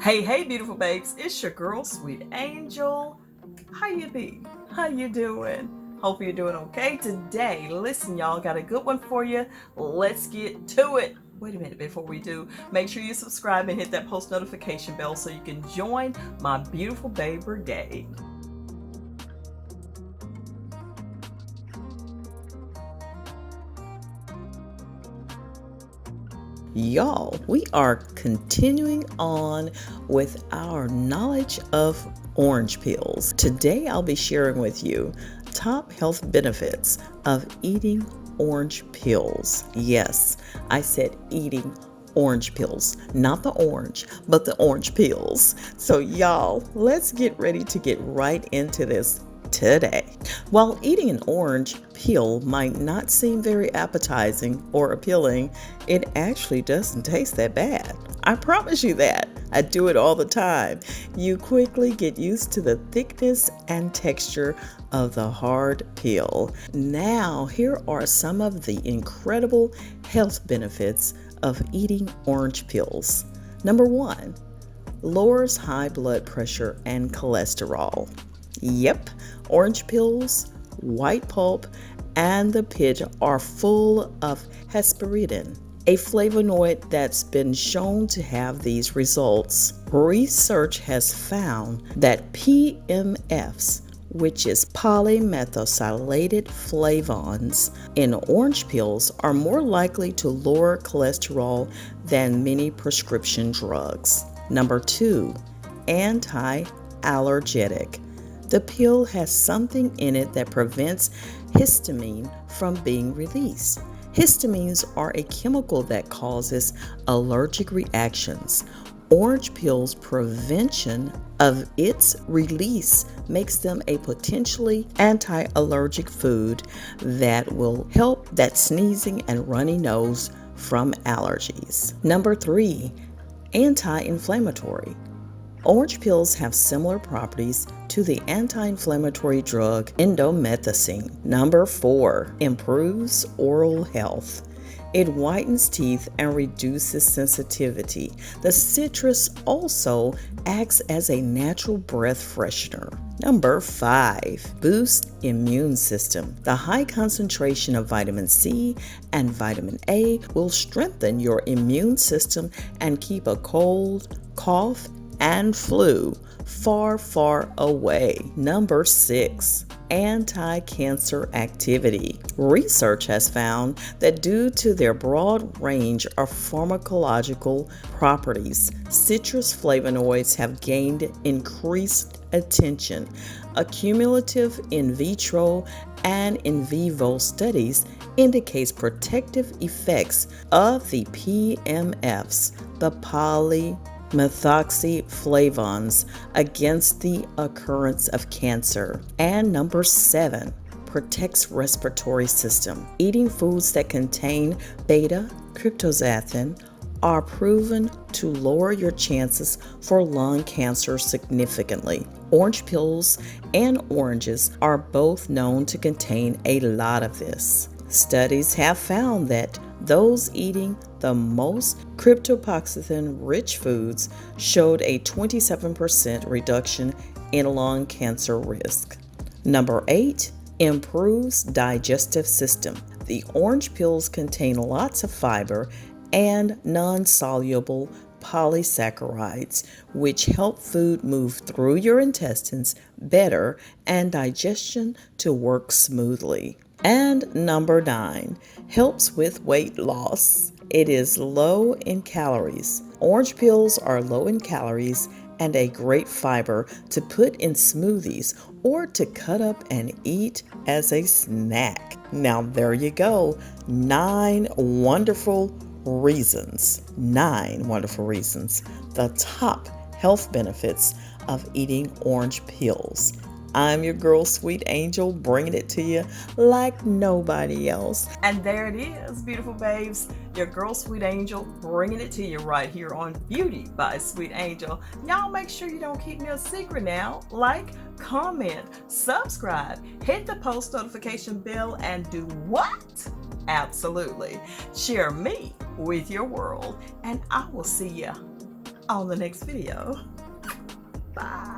Hey, beautiful babes. It's your girl, Sweet Angel. How you be? How you doing? Hope you're doing okay today. Listen, y'all, got a good one for you. Let's get to it. Wait a minute before we do. Make sure you subscribe and hit that post notification bell so you can join my beautiful babe brigade. Y'all, we are continuing on with our knowledge of orange peels. Today I'll be sharing with you top health benefits of eating orange peels. Yes, I said eating orange peels, not the orange, but the orange peels. So y'all, let's get ready to get right into this today. While eating an orange peel might not seem very appetizing or appealing, it actually doesn't taste that bad. I promise you that. I do it all the time. You quickly get used to the thickness and texture of the hard peel. Now, here are some of the incredible health benefits of eating orange peels. Number 1, lowers high blood pressure and cholesterol. Yep, orange peels, white pulp, and the pit are full of hesperidin, a flavonoid that's been shown to have these results. Research has found that PMFs, which is polymethylated flavonoids, in orange peels are more likely to lower cholesterol than many prescription drugs. Number 2, anti-allergenic. The peel has something in it that prevents histamine from being released. Histamines are a chemical that causes allergic reactions. Orange peel's prevention of its release makes them a potentially anti-allergic food that will help that sneezing and runny nose from allergies. Number 3, anti-inflammatory. Orange peels have similar properties to the anti-inflammatory drug indomethacin. Number 4, improves oral health. It whitens teeth and reduces sensitivity. The citrus also acts as a natural breath freshener. Number 5, boosts immune system. The high concentration of vitamin C and vitamin A will strengthen your immune system and keep a cold, cough, and flu far away. Number 6, anti-cancer activity. Research has found that due to their broad range of pharmacological properties, citrus flavonoids have gained increased attention. Accumulative in vitro and in vivo studies indicates protective effects of the PMFs, the methoxyflavones, against the occurrence of cancer. And number 7, protects respiratory system. Eating foods that contain beta-cryptoxanthin are proven to lower your chances for lung cancer significantly. Orange peels and oranges are both known to contain a lot of this. Studies have found that those eating the most cryptoxanthin-rich foods showed a 27% reduction in lung cancer risk. Number 8, improves digestive system. The orange peels contain lots of fiber and non-soluble polysaccharides, which help food move through your intestines better and digestion to work smoothly. And number 9, helps with weight loss. It is low in calories. Orange peels are low in calories and a great fiber to put in smoothies or to cut up and eat as a snack. Now there you go, 9 wonderful reasons. 9 wonderful reasons. The top health benefits of eating orange peels. I'm your girl, Sweet Angel, bringing it to you like nobody else. And there it is, beautiful babes. Your girl, Sweet Angel, bringing it to you right here on Beauty by Sweet Angel. Y'all make sure you don't keep me a secret now. Like, comment, subscribe, hit the post notification bell, and do what? Absolutely. Share me with your world, and I will see you on the next video. Bye.